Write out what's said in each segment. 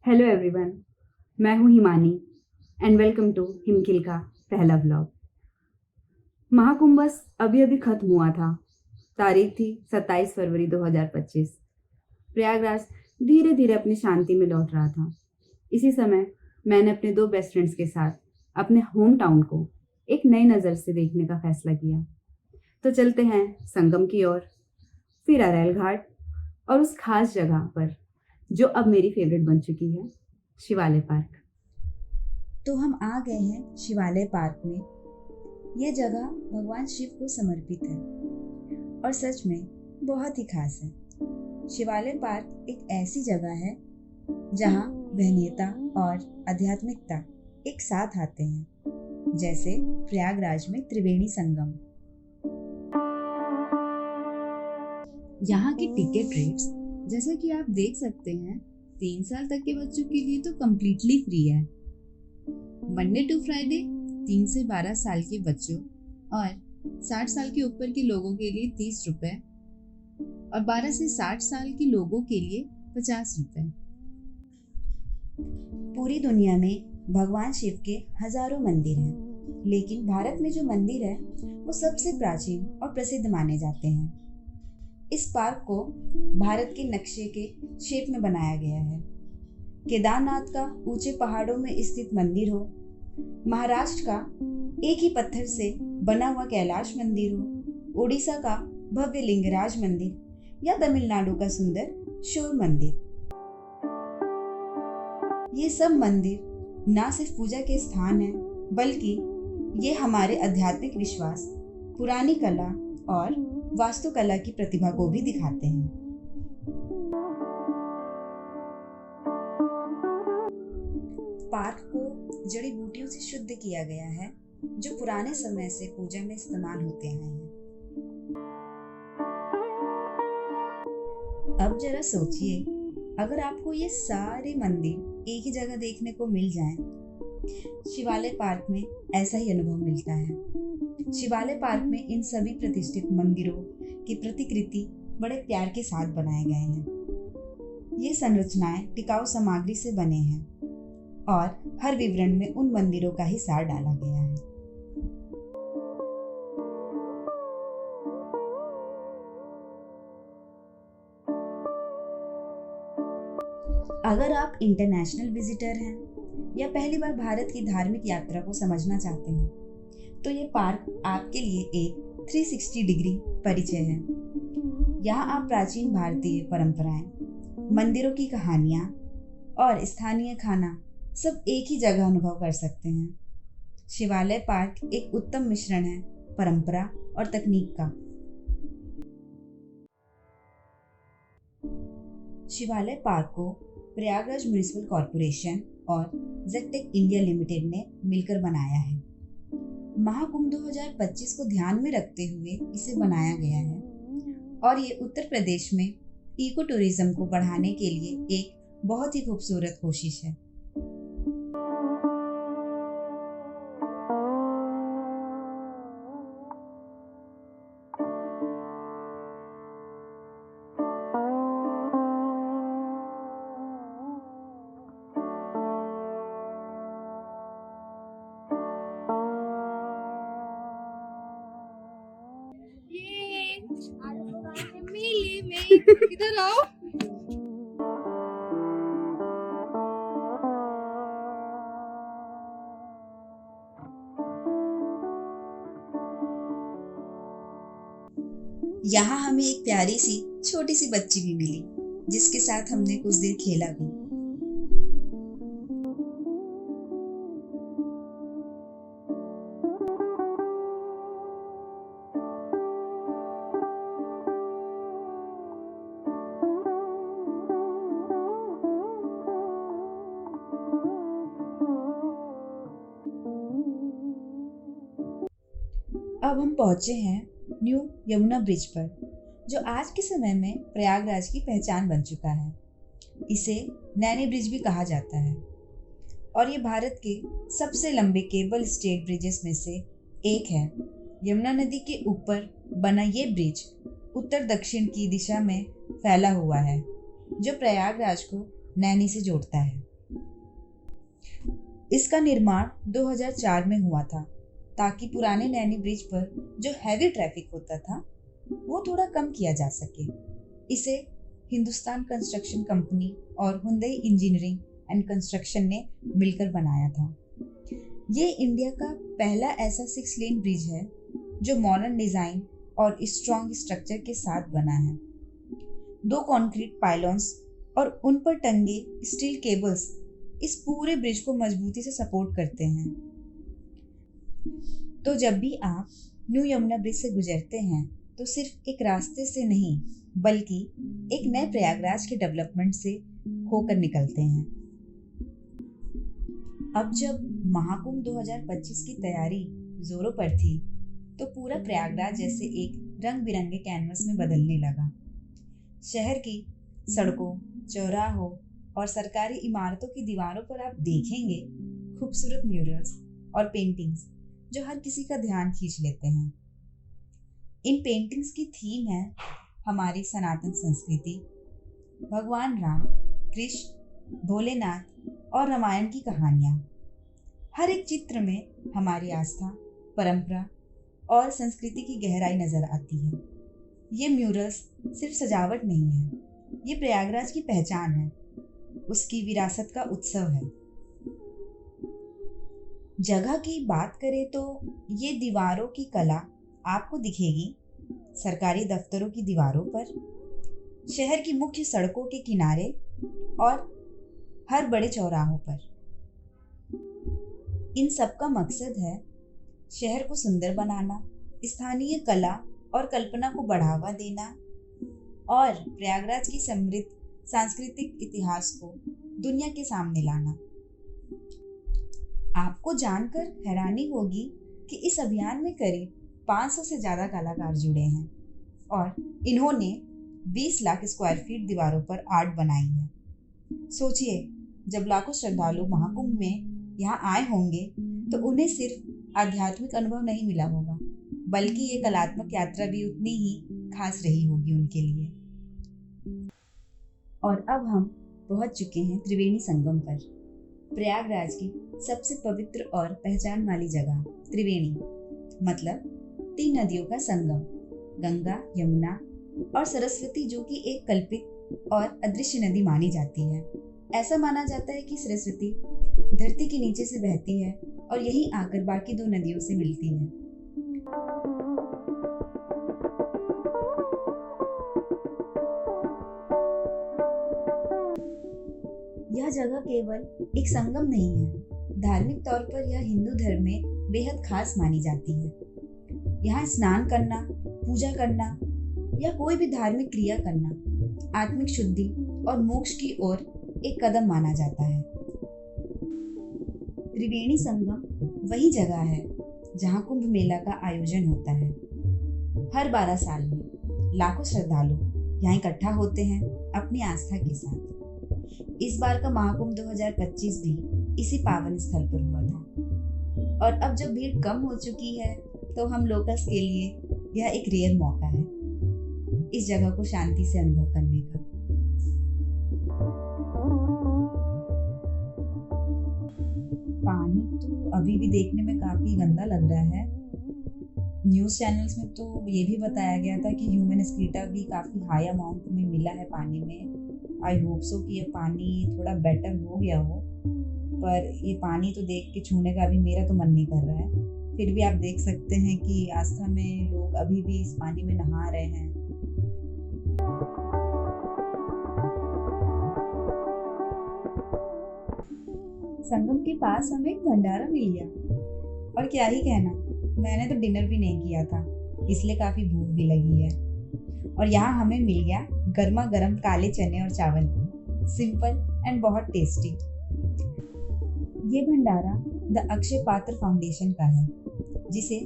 Hello everyone. मैं हूं Himani and welcome to हिमकिल का पहला व्लॉग। महाकुंभ बस अभी अभी खत्म हुआ था। तारीख थी 27 फरवरी 2025। प्रयागराज धीरे धीरे अपनी शांति में लौट रहा था। इसी समय मैंने अपने दो बेस्ट फ्रेंड्स के साथ अपने होम टाउन को एक नई नज़र से देखने का फैसला किया। तो चलते हैं संगम की ओर, फिर अरैल घाट और उस खास जगह पर जो अब मेरी फेवरेट बन चुकी है, शिवालय पार्क। तो हम आ गए हैं शिवालय पार्क में। ये जगह भगवान शिव को समर्पित है और सच में बहुत ही खास है। शिवालय पार्क एक ऐसी जगह है जहाँ वहनीयता और आध्यात्मिकता एक साथ आते हैं, जैसे प्रयागराज में त्रिवेणी संगम। यहाँ की टिकट रेट्स जैसा कि आप देख सकते हैं, 3 साल तक के बच्चों के लिए तो कम्प्लीटली फ्री है। मंडे टू फ्राइडे 3 से 12 साल के बच्चों और 60 साल के ऊपर के लोगों के लिए 30 रुपए और 12 से 60 साल के लोगों के लिए 50 रुपए। पूरी दुनिया में भगवान शिव के हजारों मंदिर हैं, लेकिन भारत में जो मंदिर है वो सबसे प्राचीन और प्रसिद्ध माने जाते हैं। इस पार्क को भारत के नक्शे के शेप में बनाया गया है। केदारनाथ का ऊंचे पहाड़ों में स्थित मंदिर हो, महाराष्ट्र का एक ही पत्थर से बना हुआ कैलाश मंदिर हो, ओडिशा का भव्य लिंगराज मंदिर या तमिलनाडु का सुंदर शोर मंदिर, ये सब मंदिर ना सिर्फ पूजा के स्थान हैं, बल्कि ये हमारे आध्यात्मिक विश्वास, पुरानी कला और वास्तुकला की प्रतिभा को भी दिखाते हैं। पार्क को जड़ी बूटियों से शुद्ध किया गया है, जो पुराने समय से पूजा में इस्तेमाल होते आए हैं। अब जरा सोचिए, अगर आपको ये सारे मंदिर एक ही जगह देखने को मिल जाएं, शिवालय पार्क में ऐसा ही अनुभव मिलता है। शिवालय पार्क में इन सभी प्रतिष्ठित मंदिरों की प्रतिकृति बड़े प्यार के साथ बनाए गए हैं। ये संरचनाएं टिकाऊ सामग्री से बने हैं और हर विवरण में उन मंदिरों का ही सार डाला गया है। अगर आप इंटरनेशनल विजिटर हैं या पहली बार भारत की धार्मिक यात्रा को समझना चाहते हैं, तो ये पार्क आपके लिए एक 360 डिग्री परिचय है। यहाँ आप प्राचीन भारतीय परंपराएं, मंदिरों की कहानियाँ और स्थानीय खाना सब एक ही जगह अनुभव कर सकते हैं। शिवालय पार्क एक उत्तम मिश्रण है परंपरा और तकनीक का। शिवालय पार्क को प्रयागराज म्युनिसिपल कॉरपोरेशन और जेडटेक इंडिया लिमिटेड ने मिलकर बनाया है। महाकुंभ 2025 को ध्यान में रखते हुए इसे बनाया गया है और ये उत्तर प्रदेश में इको टूरिज्म को बढ़ाने के लिए एक बहुत ही खूबसूरत कोशिश है। मेले में इधर आओ। यहाँ हमें एक प्यारी सी छोटी सी बच्ची भी मिली, जिसके साथ हमने कुछ देर खेला भी। अब हम पहुंचे हैं न्यू यमुना ब्रिज पर, जो आज के समय में प्रयागराज की पहचान बन चुका है। इसे नैनी ब्रिज भी कहा जाता है और ये भारत के सबसे लंबे केबल स्टेड ब्रिजेस में से एक है। यमुना नदी के ऊपर बना ये ब्रिज उत्तर दक्षिण की दिशा में फैला हुआ है, जो प्रयागराज को नैनी से जोड़ता है। इसका निर्माण 2004 में हुआ था ताकि पुराने नैनी ब्रिज पर जो हैवी ट्रैफिक होता था वो थोड़ा कम किया जा सके। इसे हिंदुस्तान कंस्ट्रक्शन कंपनी और हुंडई इंजीनियरिंग एंड कंस्ट्रक्शन ने मिलकर बनाया था। ये इंडिया का पहला ऐसा 6 लेन ब्रिज है जो मॉडर्न डिजाइन और स्ट्रॉन्ग स्ट्रक्चर के साथ बना है। 2 कंक्रीट पाइलॉन्स और उन पर टंगे स्टील केबल्स इस पूरे ब्रिज को मजबूती से सपोर्ट करते हैं। तो जब भी आप न्यू यमुना ब्रिज से गुजरते हैं तो सिर्फ एक रास्ते से नहीं बल्कि एक नए प्रयागराज के डेवलपमेंट से होकर निकलते हैं। अब जब महाकुंभ 2025 की तैयारी जोरों पर थी तो पूरा प्रयागराज जैसे एक रंग बिरंगे कैनवस में बदलने लगा। शहर की सड़कों, चौराहों और सरकारी इमारतों की दीवारों पर आप देखेंगे खूबसूरत म्यूरल्स और पेंटिंग्स जो हर किसी का ध्यान खींच लेते हैं। इन पेंटिंग्स की थीम है हमारी सनातन संस्कृति, भगवान राम, कृष्ण, भोलेनाथ और रामायण की कहानियाँ। हर एक चित्र में हमारी आस्था, परंपरा और संस्कृति की गहराई नजर आती है। ये म्यूरल्स सिर्फ सजावट नहीं है, ये प्रयागराज की पहचान है, उसकी विरासत का उत्सव है। जगह की बात करें तो ये दीवारों की कला आपको दिखेगी सरकारी दफ्तरों की दीवारों पर, शहर की मुख्य सड़कों के किनारे और हर बड़े चौराहों पर। इन सब का मकसद है शहर को सुंदर बनाना, स्थानीय कला और कल्पना को बढ़ावा देना और प्रयागराज की समृद्ध सांस्कृतिक इतिहास को दुनिया के सामने लाना। आपको जानकर हैरानी होगी कि इस अभियान में करीब 500 से ज़्यादा कलाकार जुड़े हैं और इन्होंने 20 लाख स्क्वायर फीट दीवारों पर आर्ट बनाई है। सोचिए, जब लाखों श्रद्धालु महाकुंभ में यहाँ आए होंगे तो उन्हें सिर्फ आध्यात्मिक अनुभव नहीं मिला होगा बल्कि ये कलात्मक यात्रा भी उतनी ही खास रही होगी उनके लिए। और अब हम पहुंच चुके हैं त्रिवेणी संगम पर, प्रयागराज की सबसे पवित्र और पहचान वाली जगह। त्रिवेणी मतलब 3 नदियों का संगम, गंगा, यमुना और सरस्वती, जो कि एक कल्पित और अदृश्य नदी मानी जाती है। ऐसा माना जाता है कि सरस्वती धरती के नीचे से बहती है और यहीं आकर बाकी 2 नदियों से मिलती है। यह जगह केवल एक संगम नहीं है, धार्मिक तौर पर यह हिंदू धर्म में बेहद खास मानी जाती है। यहाँ स्नान करना, पूजा करना या कोई भी धार्मिक क्रिया करना आत्मिक शुद्धि और मोक्ष की ओर एक कदम माना जाता है। त्रिवेणी संगम वही जगह है जहाँ कुंभ मेला का आयोजन होता है। हर 12 साल में लाखों श्रद्धालु यहाँ इकट्ठा होते हैं अपनी आस्था के साथ। इस बार का महाकुंभ 2025 भी इसी पावन स्थल पर हुआ था और अब जब भीड़ कम हो चुकी है तो हम लोकल्स के लिए यह एक रेयर मौका है इस जगह को शांति से अनुभव करने का। पानी तो अभी भी देखने में काफी गंदा लग रहा है। न्यूज़ चैनल्स में तो ये भी बताया गया था कि ह्यूमन एक्सक्रीटा भी काफी हाई अमाउंट में मिला है पानी में। आई होप सो कि ये पानी थोड़ा बेटर हो गया हो, पर ये पानी तो देख के छूने का भी मेरा तो मन नहीं कर रहा है। फिर भी आप देख सकते हैं कि आस्था में लोग अभी भी इस पानी में नहा रहे हैं। संगम के पास हमें एक भंडारा मिल गया और क्या ही कहना, मैंने तो डिनर भी नहीं किया था इसलिए काफी भूख भी लगी है। और यहाँ हमें मिल गया गर्मा गर्म काले चने और चावल, सिंपल एंड बहुत टेस्टी। ये भंडारा द अक्षय पात्र फाउंडेशन का है जिसे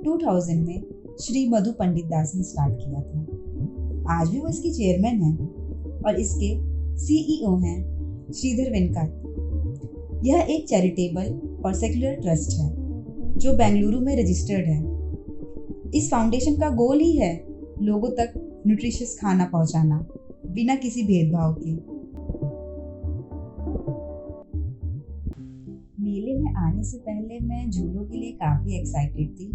2000 में श्री मधु पंडित दास ने स्टार्ट किया था। आज भी वो इसकी चेयरमैन है और इसके सीईओ हैं श्रीधर वेंकट। यह एक चैरिटेबल और सेक्युलर ट्रस्ट है जो बेंगलुरु में रजिस्टर्ड है। इस फाउंडेशन का गोल ही है लोगों तक न्यूट्रिशियस खाना पहुंचाना बिना किसी भेदभाव के। मेले में आने से पहले मैं झूलों के लिए काफ़ी एक्साइटेड थी,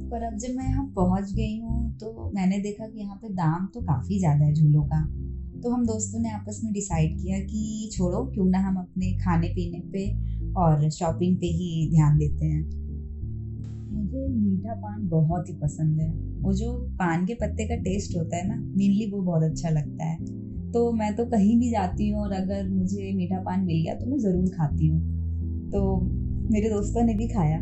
पर अब जब मैं यहाँ पहुँच गई हूँ तो मैंने देखा कि यहाँ पे दाम तो काफ़ी ज़्यादा है झूलों का। तो हम दोस्तों ने आपस में डिसाइड किया कि छोड़ो, क्यों ना हम अपने खाने पीने पे और शॉपिंग पे ही ध्यान देते हैं। मुझे मीठा पान बहुत ही पसंद है। वो जो पान के पत्ते का टेस्ट होता है ना, मेनली वो बहुत अच्छा लगता है। तो मैं तो कहीं भी जाती हूँ और अगर मुझे मीठा पान मिल गया तो मैं ज़रूर खाती हूँ। तो मेरे दोस्तों ने भी खाया।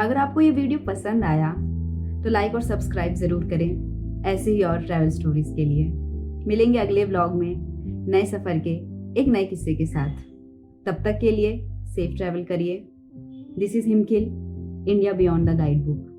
अगर आपको ये वीडियो पसंद आया तो लाइक और सब्सक्राइब ज़रूर करें ऐसे ही और ट्रैवल स्टोरीज के लिए। मिलेंगे अगले व्लॉग में नए सफ़र के एक नए किस्से के साथ। तब तक के लिए सेफ ट्रैवल करिए। दिस इज़ हिमकिल, India beyond the guide book.